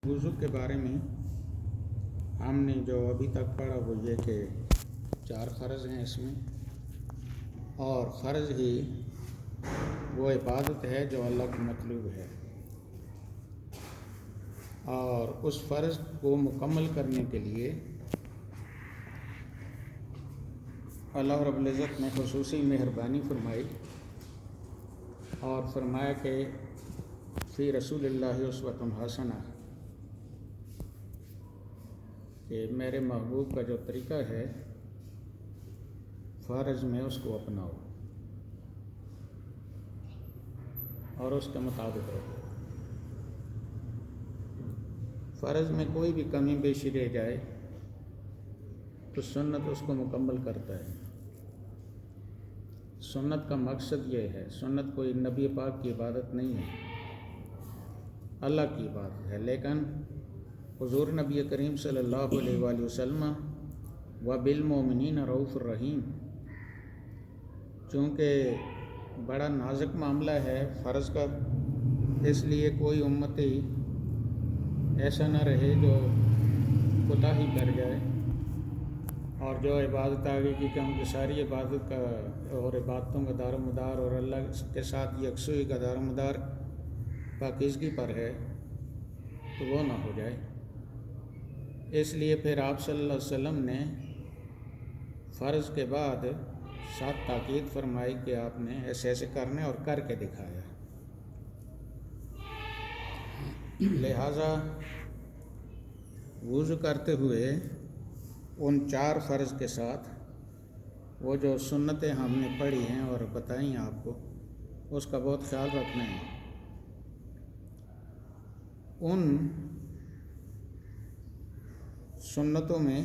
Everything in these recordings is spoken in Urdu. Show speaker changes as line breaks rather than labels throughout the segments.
وضو کے بارے میں ہم نے جو ابھی تک پڑھا وہ یہ کہ 4 فرض ہیں اس میں، اور فرض ہی وہ عبادت ہے جو اللہ کی مطلوب ہے، اور اس فرض کو مکمل کرنے کے لیے اللہ رب العزت نے خصوصی مہربانی فرمائی اور فرمایا کہ فی رسول اللہ اسوۃ حسنہ، کہ میرے محبوب کا جو طریقہ ہے فرض میں اس کو اپناؤ اور اس کے مطابق رہو۔ فرض میں کوئی بھی کمی بیشی رہ جائے تو سنت اس کو مکمل کرتا ہے۔ سنت کا مقصد یہ ہے، سنت کوئی نبی پاک کی عبادت نہیں ہے، اللہ کی عبادت ہے، لیکن حضور نبی کریم صلی اللہ علیہ وآلہ وسلم وبالمؤمنین رؤوف الرحیم، چونکہ بڑا نازک معاملہ ہے فرض کا، اس لیے کوئی امتی ایسا نہ رہے جو کوتاہی کر جائے اور جو عبادت آگے کی، کیونکہ ساری عبادت کا اور عبادتوں کا دار و مدار اور اللہ کے ساتھ یکسوئی کا دار و مدار پاکیزگی پر ہے، تو وہ نہ ہو جائے۔ اس لیے پھر آپ صلی اللہ علیہ وسلم نے فرض کے بعد 7 تاکید فرمائی کہ آپ نے ایسے ایسے کرنے اور کر کے دکھایا۔ لہٰذا وضو کرتے ہوئے ان 4 فرض کے ساتھ وہ جو سنتیں ہم نے پڑھی ہیں اور بتائیں آپ کو، اس کا بہت خیال رکھنا ہے۔ ان سنتوں میں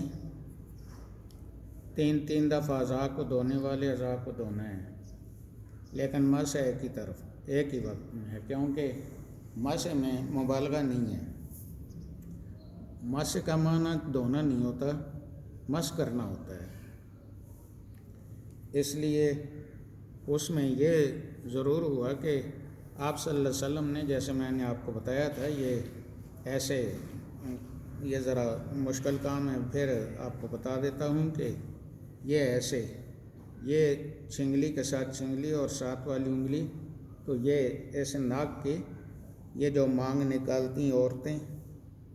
3 دفعہ اعضاء کو دھونے والے اعضاء کو دھونا ہے، لیکن مسح ایک ہی طرف ایک ہی وقت میں ہے، کیونکہ مسح میں مبالغہ نہیں ہے۔ مسح کا معنی دھونا نہیں ہوتا، مسح کرنا ہوتا ہے۔ اس لیے اس میں یہ ضرور ہوا کہ آپ صلی اللہ علیہ وسلم نے، جیسے میں نے آپ کو بتایا تھا، یہ ایسے، یہ ذرا مشکل کام ہے، پھر آپ کو بتا دیتا ہوں کہ یہ ایسے، یہ چھنگلی کے ساتھ چھنگلی اور 7 والی انگلی، تو یہ ایسے ناک کے، یہ جو مانگ نکالتی ہیں عورتیں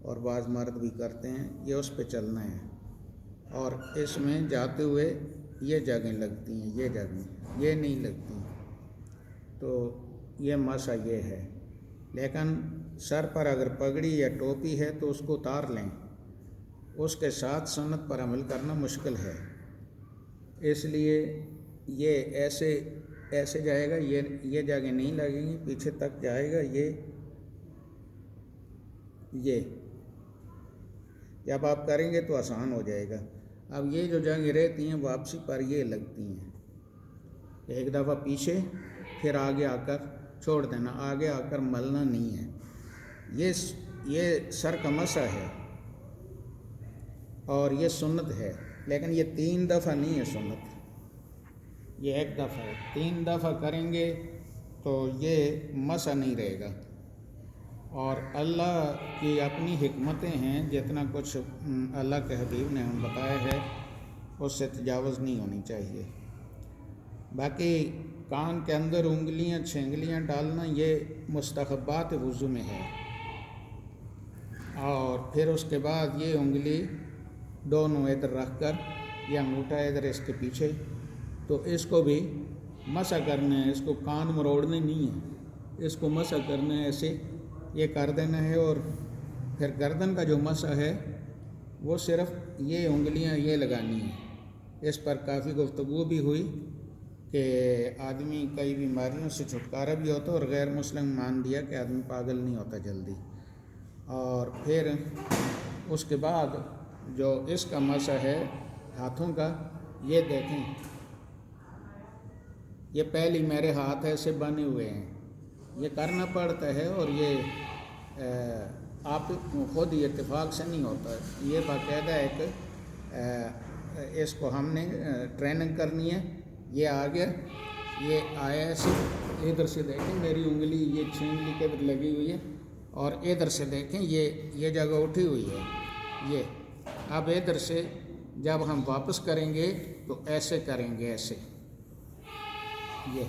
اور بعض مرد بھی کرتے ہیں، یہ اس پہ چلنا ہے، اور اس میں جاتے ہوئے یہ جگہیں لگتی ہیں، یہ جگہیں یہ نہیں لگتی، تو یہ مسح یہ ہے۔ لیکن سر پر اگر پگڑی یا ٹوپی ہے تو اس کو اتار لیں، اس کے ساتھ سنت پر عمل کرنا مشکل ہے، اس لیے یہ ایسے جائے گا، یہ جگہ نہیں لگیں گی، پیچھے تک جائے گا، یہ جب آپ کریں گے تو آسان ہو جائے گا۔ اب یہ جو جگہیں رہتی ہیں واپسی پر یہ لگتی ہیں، ایک دفعہ پیچھے پھر آگے آ کر چھوڑ دینا، آگے آ کر ملنا نہیں ہے، یہ سر کا مسح ہے اور یہ سنت ہے، لیکن یہ 3 دفعہ نہیں ہے سنت، یہ 1 دفعہ ہے۔ 3 دفعہ کریں گے تو یہ مسح نہیں رہے گا، اور اللہ کی اپنی حکمتیں ہیں، جتنا کچھ اللہ کے حبیب نے ہم بتایا ہے اس سے تجاوز نہیں ہونی چاہیے۔ باقی کان کے اندر انگلیاں چھنگلیاں ڈالنا یہ مستحبات وضو میں ہے، اور پھر اس کے بعد یہ انگلی دونوں ادھر رکھ کر، یہ انگوٹھا ادھر اس کے پیچھے، تو اس کو بھی مسح کرنا ہے، اس کو کان مروڑنے نہیں ہے، اس کو مسح کرنا ہے، ایسے یہ کر دینا ہے، اور پھر گردن کا جو مسح ہے وہ صرف یہ انگلیاں یہ لگانی ہیں۔ اس پر کافی گفتگو بھی ہوئی کہ آدمی کئی بیماریوں سے چھٹکارا بھی ہوتا ہے، اور غیر مسلم مان دیا کہ آدمی پاگل نہیں ہوتا جلدی۔ اور پھر اس کے بعد جو اس کا مسح ہے ہاتھوں کا، یہ دیکھیں، یہ پہلی میرے ہاتھ ایسے بنے ہوئے ہیں، یہ کرنا پڑتا ہے، اور یہ آپ خود ہی اتفاق سے نہیں ہوتا، یہ باقاعدہ ایک اس کو ہم نے ٹریننگ کرنی ہے۔ یہ آ گیا، یہ آیا ایسے، ادھر سے دیکھیں میری انگلی یہ چھینگلی کے ادھر لگی ہوئی ہے، اور ادھر سے دیکھیں یہ جگہ اٹھی ہوئی ہے یہ. اب ادھر سے جب ہم واپس کریں گے تو ایسے کریں گے، ایسے یہ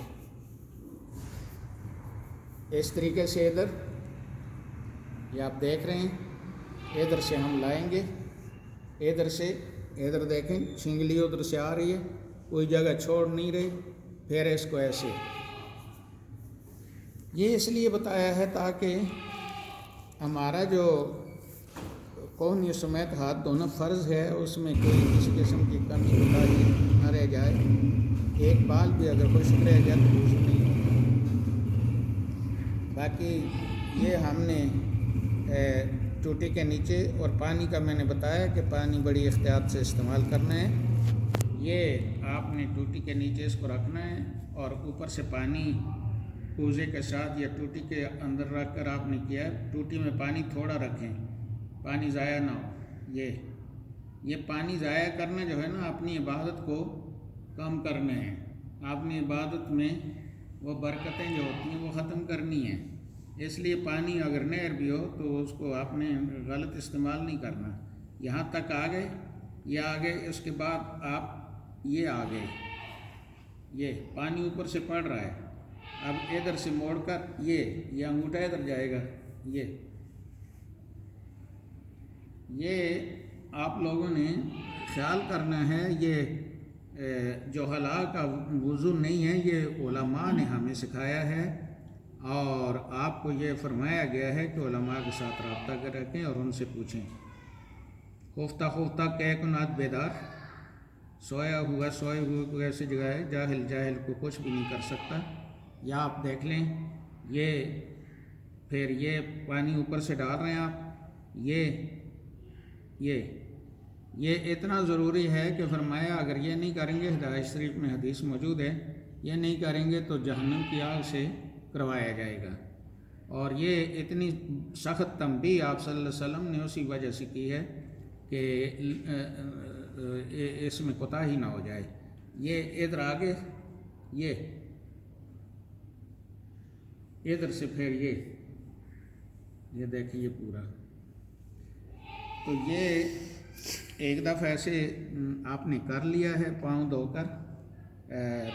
اس طریقے سے ادھر یہ آپ دیکھ رہے ہیں، ادھر سے ہم لائیں گے، ادھر سے ادھر دیکھیں چھنگلی ادھر سے آ رہی ہے، کوئی جگہ چھوڑ نہیں رہی، پھر اس کو ایسے. یہ اس لیے بتایا ہے تاکہ ہمارا جو کونی سمیت ہاتھ دھونا فرض ہے اس میں کوئی کسی قسم کی کمی کوتاہی نہ رہ جائے. ایک بال بھی اگر خشک رہ جائے تو وضو نہیں ہوگا. باقی یہ ہم نے ٹوٹی کے نیچے اور پانی کا میں نے بتایا کہ پانی بڑی احتیاط سے استعمال کرنا ہے. یہ آپ نے ٹوٹی کے نیچے اس کو رکھنا ہے اور اوپر سے پانی کوزے کے ساتھ یا ٹوٹی کے اندر رکھ کر آپ نے کیا. ٹوٹی میں پانی تھوڑا رکھیں، پانی ضائع نہ ہو. یہ پانی ضائع کرنا جو ہے نا اپنی عبادت کو کم کرنا ہے. اپنی عبادت میں وہ برکتیں جو ہوتی ہیں وہ ختم کرنی ہیں. اس لیے پانی اگر نہر بھی ہو تو اس کو آپ نے غلط استعمال نہیں کرنا. یہاں تک آ گئے، یہ آ گئے، اس کے بعد آپ یہ آ گئے، یہ پانی اوپر سے پڑ رہا ہے. اب ادھر سے موڑ کر یہ انگوٹھا ادھر جائے گا. یہ آپ لوگوں نے خیال کرنا ہے. یہ جو حلا کا وضو نہیں ہے یہ علماء نے ہمیں سکھایا ہے، اور آپ کو یہ فرمایا گیا ہے کہ علماء کے ساتھ رابطہ کر رکھیں اور ان سے پوچھیں. خفتہ کہہ کو نات بیدار، سویا ہوا سوئے ہوئے کو ایسی جگہ ہے، جاہل کو کچھ بھی نہیں کر سکتا. یا آپ دیکھ لیں یہ پھر یہ پانی اوپر سے ڈال رہے ہیں آپ. یہ اتنا ضروری ہے کہ فرمایا اگر یہ نہیں کریں گے، ہدایت شریف میں حدیث موجود ہے، یہ نہیں کریں گے تو جہنم کی آگ سے کروایا جائے گا. اور یہ اتنی سخت تنبیہ آپ صلی اللہ علیہ وسلم نے اسی وجہ سے کی ہے کہ اس میں کوتاہی نہ ہو جائے. یہ ادھر آگے، یہ ادھر سے پھر یہ دیکھیے پورا. تو یہ ایک دفعہ ایسے آپ نے کر لیا ہے، پاؤں دھو کر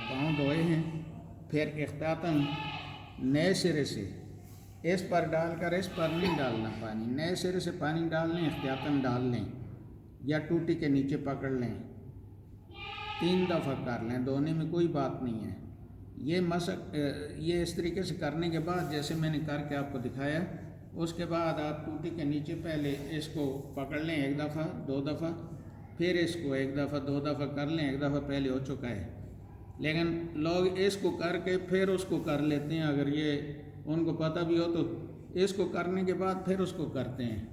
پاؤں دھوئے ہیں، پھر احتیاطاً نئے سرے سے اس پر ڈال کر اس پر نہیں ڈالنا پانی، نئے سرے سے پانی ڈال لیں، احتیاطاً ڈال لیں یا ٹوٹی کے نیچے پکڑ لیں. 3 دفعہ کر لیں، دھونے میں کوئی بات نہیں ہے. یہ اس طریقے سے کرنے کے بعد جیسے میں نے کر کے آپ کو دکھایا، اس کے بعد آپ ٹوٹی کے نیچے پہلے اس کو پکڑ لیں 1 دفعہ 2 دفعہ، پھر اس کو 1 دفعہ 2 دفعہ کر لیں. 1 دفعہ پہلے ہو چکا ہے، لیکن لوگ اس کو کر کے پھر اس کو کر لیتے ہیں. اگر یہ ان کو پتہ بھی ہو تو اس کو کرنے کے بعد پھر اس کو کرتے ہیں.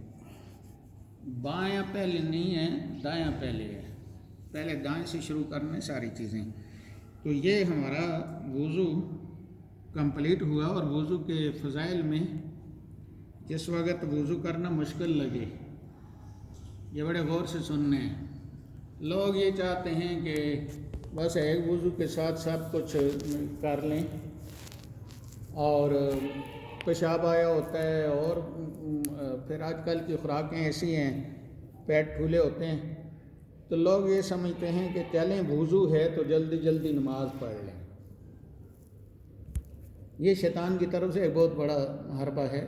بایاں پہلے نہیں ہے، دایاں پہلے ہے. پہلے دائیں سے شروع کرنے ساری چیزیں. تو یہ ہمارا وضو کمپلیٹ ہوا. اور وضو کے فضائل میں جس وقت وضو کرنا مشکل لگے، یہ بڑے غور سے سننے ہیں. لوگ یہ چاہتے ہیں کہ بس ایک وضو کے ساتھ سب کچھ کر لیں، اور پیشاب آیا ہوتا ہے، اور پھر آج کل کی خوراکیں ایسی ہیں، پیٹ پھولے ہوتے ہیں، تو لوگ یہ سمجھتے ہیں کہ چلیں وضو ہے تو جلدی جلدی نماز پڑھ لیں. یہ شیطان کی طرف سے ایک بہت بڑا حربہ ہے.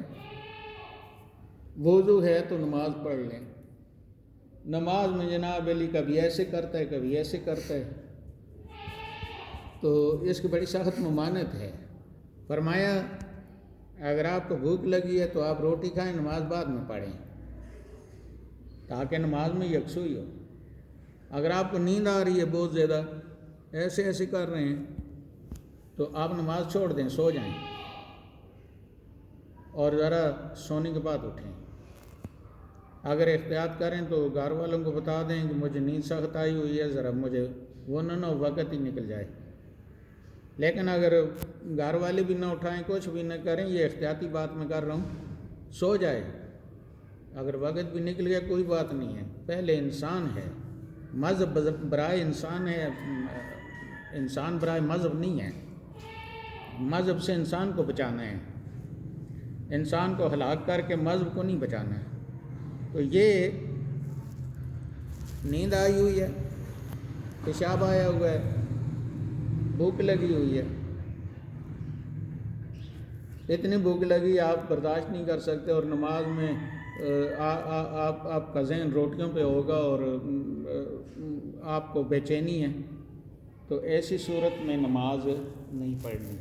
وضو ہے تو نماز پڑھ لیں. نماز میں جناب علی کبھی ایسے کرتا ہے کبھی ایسے کرتا ہے، تو اس کی بڑی سخت ممانعت ہے. فرمایا اگر آپ کو بھوک لگی ہے تو آپ روٹی کھائیں، نماز بعد میں پڑھیں تاکہ نماز میں یکسوئی ہو. اگر آپ کو نیند آ رہی ہے بہت زیادہ، ایسے کر رہے ہیں، تو آپ نماز چھوڑ دیں، سو جائیں اور ذرا سونے کے بعد اٹھیں. اگر احتیاط کریں تو گھر والوں کو بتا دیں کہ مجھے نیند سخت آئی ہوئی ہے، ذرا مجھے وہ نہ وقت ہی نکل جائے. لیکن اگر گھر والے بھی نہ اٹھائیں، کچھ بھی نہ کریں، یہ احتیاطی بات میں کر رہا ہوں، سو جائے. اگر وقت بھی نکل گیا کوئی بات نہیں ہے. پہلے انسان ہے، مذہب برائے انسان ہے، انسان برائے مذہب نہیں ہے. مذہب سے انسان کو بچانا ہے. انسان کو ہلاک کر کے مذہب کو نہیں بچانا ہے۔ تو یہ نیند آئی ہوئی ہے، پیشاب آیا ہوا ہے، بھوک لگی ہوئی ہے، اتنی بھوک لگی آپ برداشت نہیں کر سکتے، اور نماز میں آپ کا ذہن روٹیوں پہ ہوگا اور آپ کو بے چینی ہے، تو ایسی صورت میں نماز نہیں پڑھنی،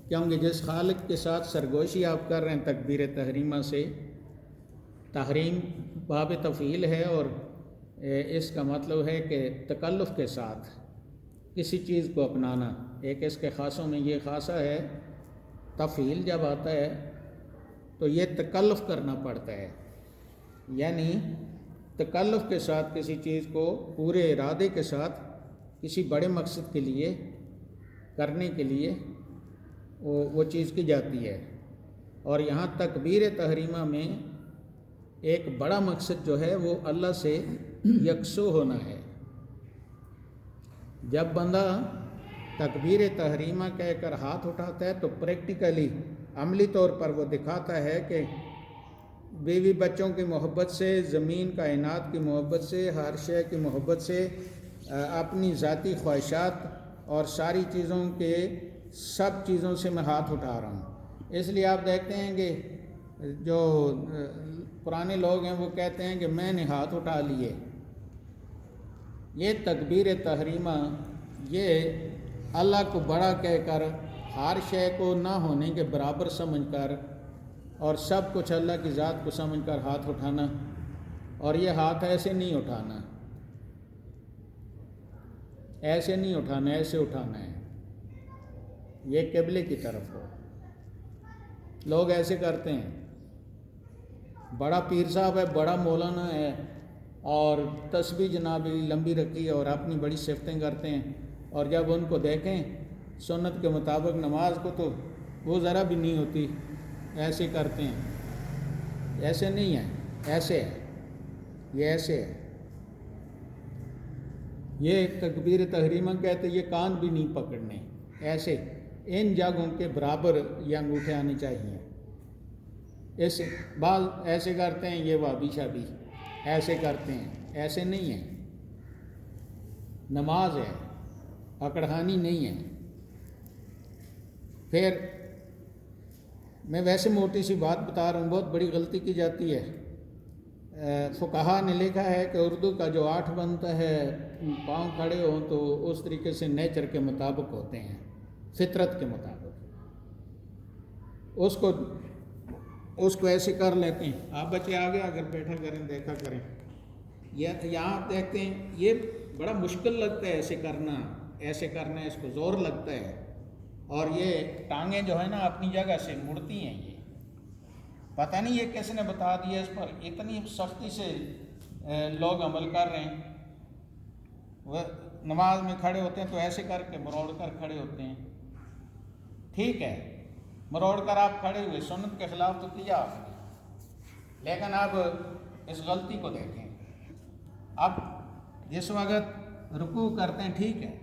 کیونکہ جس خالق کے ساتھ سرگوشی آپ کر رہے ہیں تکبیر تحریمہ سے، تحریم باب تفعیل ہے، اور اس کا مطلب ہے کہ تکلف کے ساتھ کسی چیز کو اپنانا۔ ایک اس کے خاصوں میں یہ خاصہ ہے، تفعیل جب آتا ہے تو یہ تکلف کرنا پڑتا ہے، یعنی تکلف کے ساتھ کسی چیز کو پورے ارادے کے ساتھ کسی بڑے مقصد کے لیے کرنے کے لیے وہ چیز کی جاتی ہے۔ اور یہاں تکبیر تحریمہ میں ایک بڑا مقصد جو ہے وہ اللہ سے یکسو ہونا ہے۔ جب بندہ تکبیر تحریمہ کہہ کر ہاتھ اٹھاتا ہے تو پریکٹیکلی عملی طور پر وہ دکھاتا ہے کہ بیوی بچوں کی محبت سے، زمین کائنات کی محبت سے، ہر شے کی محبت سے، اپنی ذاتی خواہشات اور ساری چیزوں کے سب چیزوں سے میں ہاتھ اٹھا رہا ہوں۔ اس لیے آپ دیکھتے ہیں کہ جو پرانے لوگ ہیں وہ کہتے ہیں کہ میں نے ہاتھ اٹھا لیے۔ یہ تکبیر تحریمہ یہ اللہ کو بڑا کہہ کر، ہر شے کو نہ ہونے کے برابر سمجھ کر اور سب کچھ اللہ کی ذات کو سمجھ کر ہاتھ اٹھانا، اور یہ ہاتھ ایسے نہیں اٹھانا، ایسے نہیں اٹھانا، ایسے اٹھانا ہے، یہ قبلے کی طرف ہو۔ لوگ ایسے کرتے ہیں، بڑا پیر صاحب ہے، بڑا مولانا ہے، اور تسبیح جناب لمبی رکھی اور اپنی بڑی صفتیں کرتے ہیں، اور جب ان کو دیکھیں سنت کے مطابق نماز کو تو وہ ذرا بھی نہیں ہوتی، ایسے کرتے ہیں۔ ایسے نہیں ہے، ایسے ہے، یہ ایسے ہے۔ یہ تکبیر تحریمہ کہتے یہ کان بھی نہیں پکڑنے، ایسے ان جگہوں کے برابر یہ انگوٹھے آنے چاہیے۔ اس بعض ایسے کرتے ہیں، یہ وابی شابی ایسے کرتے ہیں، ایسے نہیں ہے، نماز ہے، پکڑہانی نہیں ہے۔ پھر میں ویسے موٹی سی بات بتا رہا ہوں، بہت بڑی غلطی کی جاتی ہے۔ فقہا نے لکھا ہے کہ اردو کا جو 8 بنتا ہے، پاؤں کھڑے ہوں تو اس طریقے سے نیچر کے مطابق ہوتے ہیں، فطرت کے مطابق، اس کو ایسے کر لیتے ہیں۔ آپ بچے آگے اگر بیٹھا کریں دیکھا کریں، یہاں آپ دیکھتے ہیں یہ بڑا مشکل لگتا ہے ایسے کرنا، اس کو زور لگتا ہے، اور یہ ٹانگیں جو ہے نا اپنی جگہ سے مڑتی ہیں۔ یہ پتہ نہیں یہ کس نے بتا دیا، اس پر اتنی سختی سے لوگ عمل کر رہے ہیں۔ وہ نماز میں کھڑے ہوتے ہیں تو ایسے کر کے مروڑ کر کھڑے ہوتے ہیں، ٹھیک ہے، مروڑ کر آپ کھڑے ہوئے، سنت کے خلاف تو کیا آپ نے، لیکن اب اس غلطی کو دیکھیں۔ اب جس وقت رکوع کرتے ہیں، ٹھیک ہے،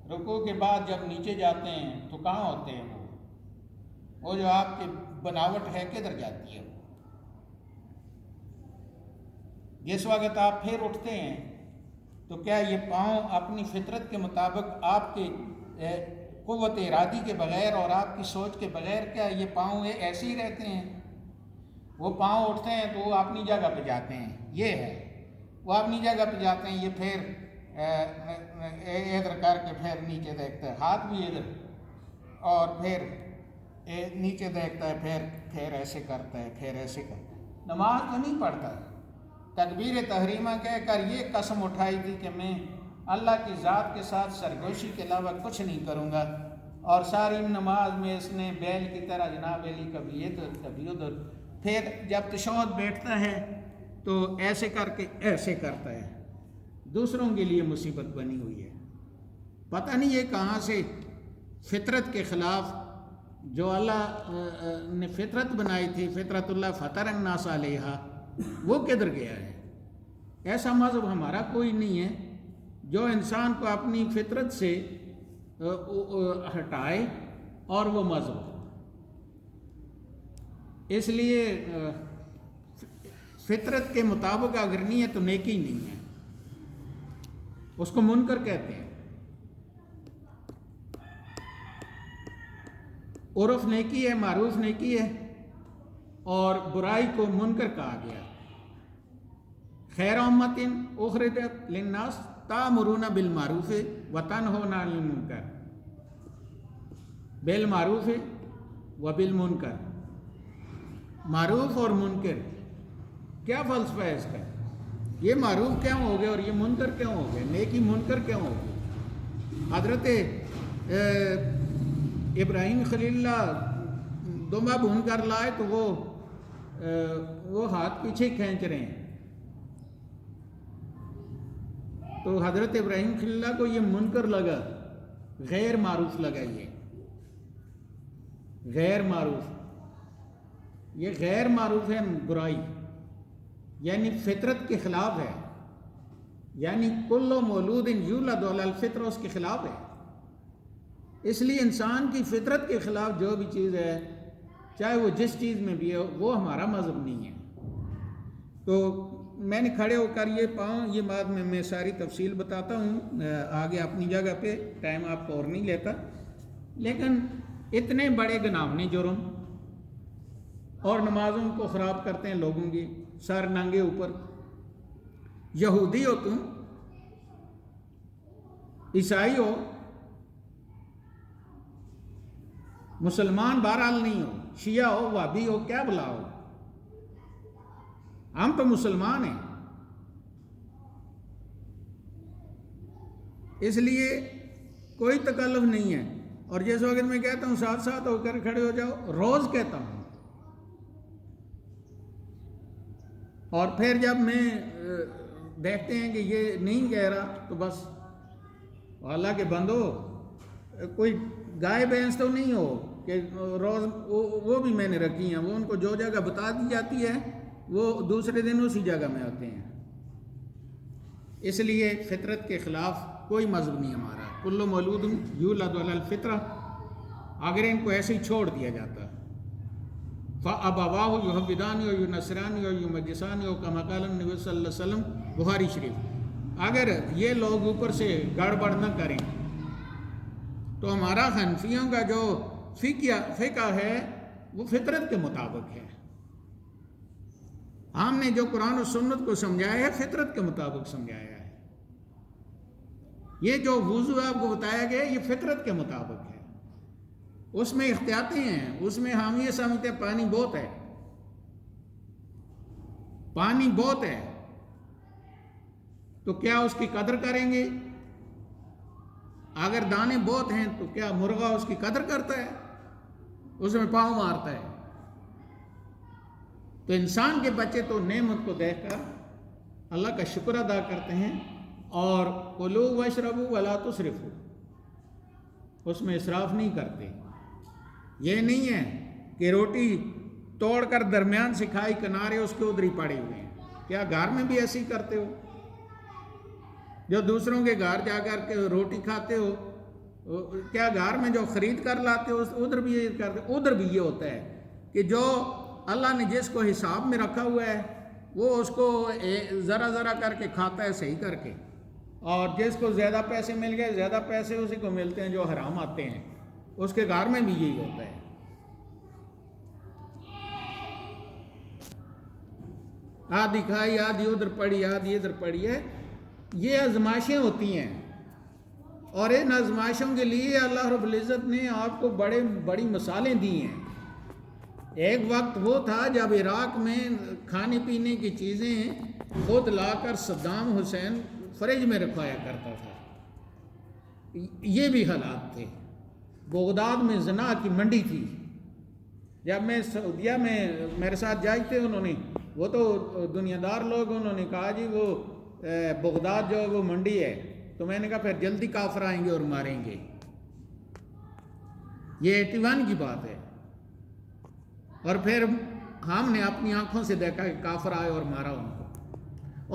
رکوع کے بعد جب نیچے جاتے ہیں تو کہاں ہوتے ہیں وہ جو آپ کی بناوٹ ہے کدھر جاتی ہے؟ جس وقت آپ پھر اٹھتے ہیں تو کیا یہ پاؤں اپنی فطرت کے مطابق آپ کے قوت ارادی کے بغیر اور آپ کی سوچ کے بغیر کیا یہ پاؤں ایسے ہی رہتے ہیں؟ وہ پاؤں اٹھتے ہیں تو وہ اپنی جگہ پہ جاتے ہیں، یہ ہے، وہ اپنی جگہ پہ جاتے ہیں، یہ پھر ادھر کر کے پھر نیچے دیکھتا ہے، ہاتھ بھی ادھر، اور پھر نیچے دیکھتا ہے، پھر ایسے کرتا ہے، پھر ایسے کرتا ہے۔ نماز تو نہیں پڑھتا۔ تکبیر تحریمہ کہہ کر یہ قسم اٹھائی تھی کہ میں اللہ کی ذات کے ساتھ سرگوشی کے علاوہ کچھ نہیں کروں گا، اور ساری نماز میں اس نے بیل کی طرح جناب علی کبھی ادھر کبھی ادھر، پھر جب تشہد بیٹھتا ہے تو ایسے کر کے ایسے کرتا ہے، دوسروں کے لیے مصیبت بنی ہوئی ہے۔ پتہ نہیں یہ کہاں سے فطرت کے خلاف، جو اللہ نے فطرت بنائی تھی، فطرت اللہ فطر الناس علیہا، وہ کدھر گیا ہے؟ ایسا مذہب ہمارا کوئی نہیں ہے جو انسان کو اپنی فطرت سے ہٹائے اور وہ مذہب ہو۔ اس لیے فطرت کے مطابق اگر نہیں ہے تو نیکی نہیں ہے، اس کو منکر کہتے ہیں۔ عرف نیکی ہے، معروف نیکی ہے، اور برائی کو منکر کہا گیا۔ خیر امت اخرجت للناس تأمرون بالمعروف وتنہون عن المنکر، بالمعروف وبالمنکر، معروف اور منکر، کیا فلسفہ ہے اس کا؟ یہ معروف کیوں ہو گیا اور یہ منکر کیوں ہو گیا؟ نیکی منکر کیوں ہو گئی؟ حضرت ابراہیم خلیل اللہ دمبا بھون کر لائے تو وہ ہاتھ پیچھے کھینچ رہے ہیں، تو حضرت ابراہیم خلیل اللہ کو یہ منکر لگا، غیر معروف لگا، یہ غیر معروف، یہ غیر معروف ہے برائی، یعنی فطرت کے خلاف ہے، یعنی کل مولود یولد علی الفطر اس کے خلاف ہے۔ اس لیے انسان کی فطرت کے خلاف جو بھی چیز ہے، چاہے وہ جس چیز میں بھی ہے، وہ ہمارا مذہب نہیں ہے۔ تو میں نے کھڑے ہو کر یہ بات میں ساری تفصیل بتاتا ہوں آگے اپنی جگہ پہ، ٹائم آپ کو اور نہیں لیتا، لیکن اتنے بڑے گناہنے جرم، اور نمازوں کو خراب کرتے ہیں لوگوں کی، سر ننگے اوپر، یہودی ہو تم، عیسائی ہو، مسلمان بہرحال نہیں ہو، شیعہ ہو، وہابی ہو، کیا بلا ہو، ہم تو مسلمان ہیں۔ اس لیے کوئی تکلف نہیں ہے، اور جس وقت میں کہتا ہوں ساتھ ساتھ ہو کر کھڑے ہو جاؤ، روز کہتا ہوں، اور پھر جب میں دیکھتے ہیں کہ یہ نہیں کہہ رہا تو بس اللہ کے بندو، کوئی گائے بھینس تو نہیں ہو کہ روز وہ بھی میں نے رکھی ہیں، وہ ان کو جو جگہ بتا دی جاتی ہے وہ دوسرے دن اسی جگہ میں آتے ہیں۔ اس لیے فطرت کے خلاف کوئی مذہب نہیں ہمارا، کل مولود یولد علی الفطرہ، اگر ان کو ایسے ہی چھوڑ دیا جاتا، فَأَبَوَاهُ يُحَوِّدَانِهُ وَيُنَصِّرَانِهُ وَيُمَجِّسَانِهُ كَمَا قَالَ النَّبِيُّ صلی اللہ علیہ وسلم، بخاری شریف۔ اگر یہ لوگ اوپر سے گڑبڑ نہ کریں تو ہمارا حنفیوں کا جو فقہ ہے وہ فطرت کے مطابق ہے، ہم نے جو قرآن و سنت کو سمجھایا ہے فطرت کے مطابق سمجھایا ہے۔ یہ جو وضو آپ کو بتایا گیا یہ فطرت کے مطابق ہے، اس میں احتیاطیں ہیں، اس میں ہم یہ سمجھتے ہیں پانی بہت ہے، پانی بہت ہے تو کیا اس کی قدر کریں گے؟ اگر دانے بہت ہیں تو کیا مرغا اس کی قدر کرتا ہے؟ اس میں پاؤں مارتا ہے۔ تو انسان کے بچے تو نعمت کو دیکھ کر اللہ کا شکر ادا کرتے ہیں، اور کلوا واشربوا ولا تسرفوا، اس میں اسراف نہیں کرتے۔ یہ نہیں ہے کہ روٹی توڑ کر درمیان سے کھائی، کنارے اس کے ادھر ہی پڑے ہوئے ہیں۔ کیا گھر میں بھی ایسے ہی کرتے ہو؟ جو دوسروں کے گھر جا کر کے روٹی کھاتے ہو، کیا گھر میں جو خرید کر لاتے ہو ادھر بھی یہ کرتے؟ ادھر بھی یہ ہوتا ہے کہ جو اللہ نے جس کو حساب میں رکھا ہوا ہے وہ اس کو ذرا ذرا کر کے کھاتا ہے صحیح کر کے، اور جس کو زیادہ پیسے مل گئے زیادہ پیسے اسی کو ملتے ہیں جو حرام آتے ہیں، اس کے گھر میں بھی یہی ہوتا ہے۔ آدھی کھائی، آدھی ادھر پڑی، آدھی ادھر پڑی ہے۔ یہ آزمائشیں ہوتی ہیں، اور ان آزمائشوں کے لیے اللہ رب العزت نے آپ کو بڑی مثالیں دی ہیں۔ ایک وقت وہ تھا جب عراق میں کھانے پینے کی چیزیں خود لا کر صدام حسین فریج میں رکھوایا کرتا تھا، یہ بھی حالات تھے۔ بغداد میں زنا کی منڈی تھی، جب میں سعودیہ میں میرے ساتھ جائے تھے، انہوں نے، وہ تو دنیا دار لوگ، انہوں نے کہا جی وہ بغداد جو ہے وہ منڈی ہے، تو میں نے کہا پھر جلدی کافر آئیں گے اور ماریں گے۔ یہ 81 کی بات ہے، اور پھر ہم نے اپنی آنکھوں سے دیکھا کہ کافر آئے اور مارا ان کو،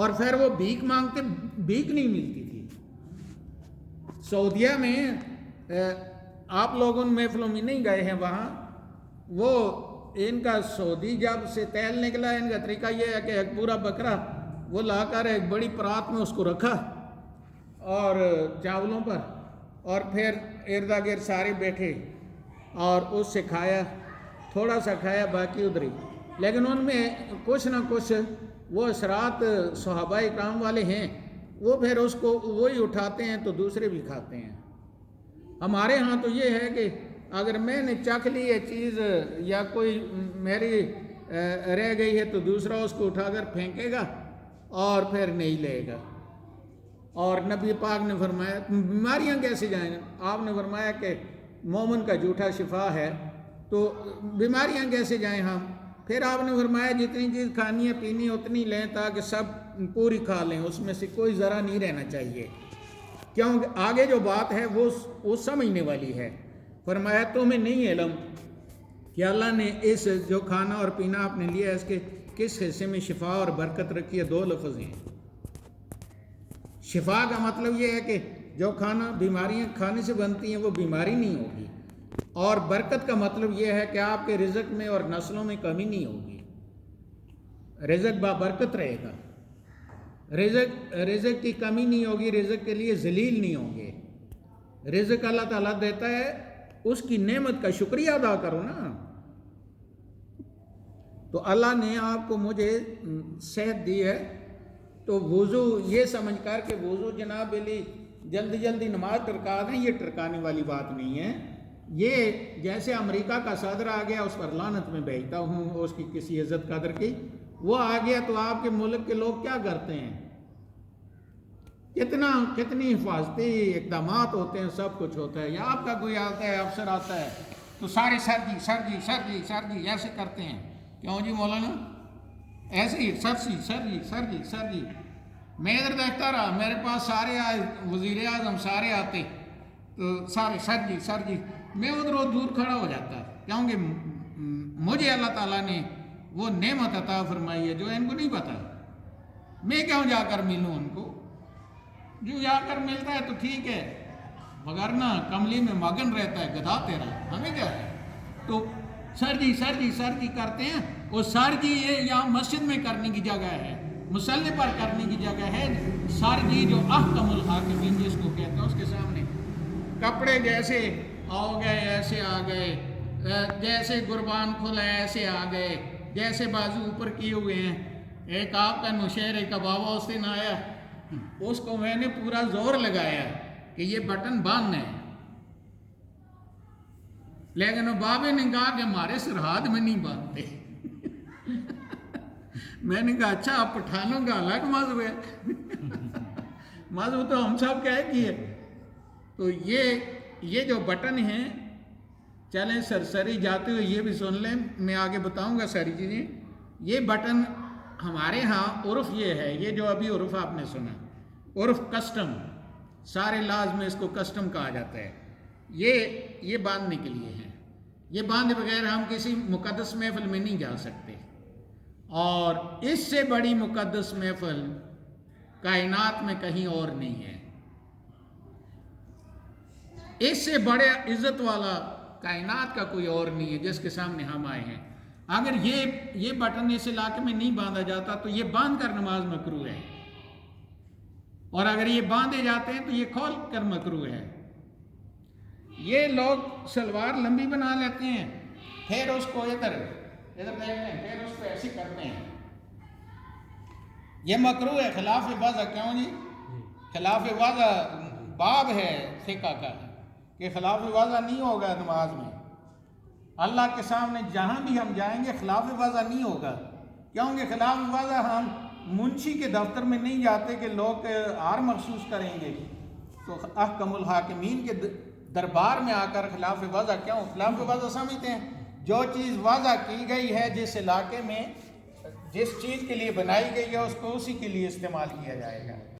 اور پھر وہ بھیک مانگتے، بھیک نہیں ملتی تھی۔ سعودیہ میں آپ لوگوں محفلوں میں نہیں گئے ہیں، وہاں وہ ان کا سعودی جب سے تیل نکلا، ان کا طریقہ یہ ہے کہ ایک پورا بکرا وہ لا کر ایک بڑی پرات میں اس کو رکھا اور چاولوں پر، اور پھر ارد گرد سارے بیٹھے اور اس سے کھایا، تھوڑا سا کھایا باقی ادھر ہی. لیکن ان میں کچھ نہ کچھ وہ اثرات صحابہ کرام والے ہیں، وہ پھر اس کو وہی اٹھاتے ہیں تو دوسرے بھی کھاتے ہیں. ہمارے ہاں تو یہ ہے کہ اگر میں نے چکھ لی یہ چیز یا کوئی میری رہ گئی ہے تو دوسرا اس کو اٹھا کر پھینکے گا اور پھر نہیں لے گا. اور نبی پاک نے فرمایا بیماریاں کیسے جائیں؟ آپ نے فرمایا کہ مومن کا جھوٹا شفا ہے، تو بیماریاں کیسے جائیں ہم؟ پھر آپ نے فرمایا جتنی چیز کھانی ہے پینی اتنی لیں تاکہ سب پوری کھا لیں، اس میں سے کوئی ذرا نہیں رہنا چاہیے، کیونکہ آگے جو بات ہے وہ سمجھنے والی ہے. فرمایا تمہیں نہیں علم کہ اللہ نے اس جو کھانا اور پینا آپ نے لیا ہے اس کے کس حصے میں شفا اور برکت رکھی ہے؟ 2 لفظ ہیں. شفا کا مطلب یہ ہے کہ جو کھانا بیماریاں کھانے سے بنتی ہیں وہ بیماری نہیں ہوگی، اور برکت کا مطلب یہ ہے کہ آپ کے رزق میں اور نسلوں میں کمی نہیں ہوگی، رزق بابرکت رہے گا، رزق کی کمی نہیں ہوگی، رزق کے لیے ذلیل نہیں ہوں گے. رزق اللہ تعالیٰ دیتا ہے، اس کی نعمت کا شکریہ ادا کرو نا. تو اللہ نے آپ کو مجھے صحت دی ہے، تو وضو یہ سمجھ کر کہ وضو جناب علی جلدی نماز ٹرکا دیں، یہ ٹرکانے والی بات نہیں ہے. یہ جیسے امریکہ کا صدر آ گیا، اس پر لعنت میں بھیجتا ہوں اس کی کسی عزت قدر کی، وہ آ گیا تو آپ کے ملک کے لوگ کیا کرتے ہیں؟ کتنی حفاظتی اقدامات ہوتے ہیں، سب کچھ ہوتا ہے. یا آپ کا کوئی آتا ہے افسر آتا ہے تو سارے سر جی ایسے کرتے ہیں. کیوں جی مولانا؟ ایسے ہی سر جی. میں ادھر دیکھتا رہا، میرے پاس سارے آئے، وزیر اعظم سارے آتے تو سارے سر جی. میں ادھر دور کھڑا ہو جاتا، کیونکہ مجھے اللہ تعالیٰ نے وہ نعمت عطا فرمائی ہے جو ان کو نہیں پتا. میں کیوں جا کر ملوں ان کو؟ جو جا کر ملتا ہے تو ٹھیک ہے، مگر نہ کملی میں مگن رہتا ہے گدھا تیرا، ہمیں کیا ہے؟ تو سر جی کرتے ہیں. وہ سر جی یہ یہاں مسجد میں کرنے کی جگہ ہے، مصلی پر کرنے کی جگہ ہے. سر جی جو احکم الحاکمین جس کو کہتے ہیں، اس کے سامنے کپڑے جیسے آ گئے ایسے آ گئے، جیسے قربان کھلا ایسے آ گئے، جیسے بازو اوپر کیے ہوئے ہیں. ایک آپ کا نوشہر کا بابا اس دن آیا، اس کو میں نے پورا زور لگایا کہ یہ بٹن باندھنا ہے، لیکن وہ بابے نے کہا کہ ہمارے سرحد میں نہیں باندھتے. میں نے کہا اچھا، آپ پٹھانوں کا الگ مذہب ہے، مذہب تو ہم سب کا ایک ہی ہے. تو یہ جو بٹن ہیں، چلیں سرسری جاتے ہوئے یہ بھی سن لیں، میں آگے بتاؤں گا ساری چیزیں. یہ بٹن ہمارے ہاں عرف یہ ہے، یہ جو ابھی عرف آپ نے سنا، عرف کسٹم، سارے لاز میں اس کو کسٹم کہا جاتا ہے. یہ باندھنے کے لیے ہے، یہ باندھے بغیر ہم کسی مقدس محفل میں نہیں جا سکتے. اور اس سے بڑی مقدس محفل کائنات میں کہیں اور نہیں ہے، اس سے بڑے عزت والا کائنات کا کوئی اور نہیں ہے جس کے سامنے ہم آئے ہیں. اگر یہ بٹن اس علاقے میں نہیں باندھا جاتا تو یہ باندھ کر نماز مکروہ ہے، اور اگر یہ باندھے جاتے ہیں تو یہ کھول کر مکروہ ہے. یہ لوگ شلوار لمبی بنا لیتے ہیں، پھر اس کو ادھر دیکھتے ہیں، پھر اس کو ایسے کرتے ہیں، یہ مکروہ ہے، خلاف وضع. کیوں جی؟ خلاف وضع باب ہے فقہ کا کہ خلاف وضع نہیں ہوگا نماز میں. اللہ کے سامنے جہاں بھی ہم جائیں گے خلاف وضع نہیں ہوگا، کیونکہ خلاف وضع ہم منشی کے دفتر میں نہیں جاتے کہ لوگ آر محسوس کریں گے. تو احکم الحاکمین کے دربار میں آ کر خلاف وضع کیوں؟ خلاف وضع سمجھتے ہیں جو چیز وضع کی گئی ہے جس علاقے میں جس چیز کے لیے بنائی گئی ہے اس کو اسی کے لیے استعمال کیا جائے گا.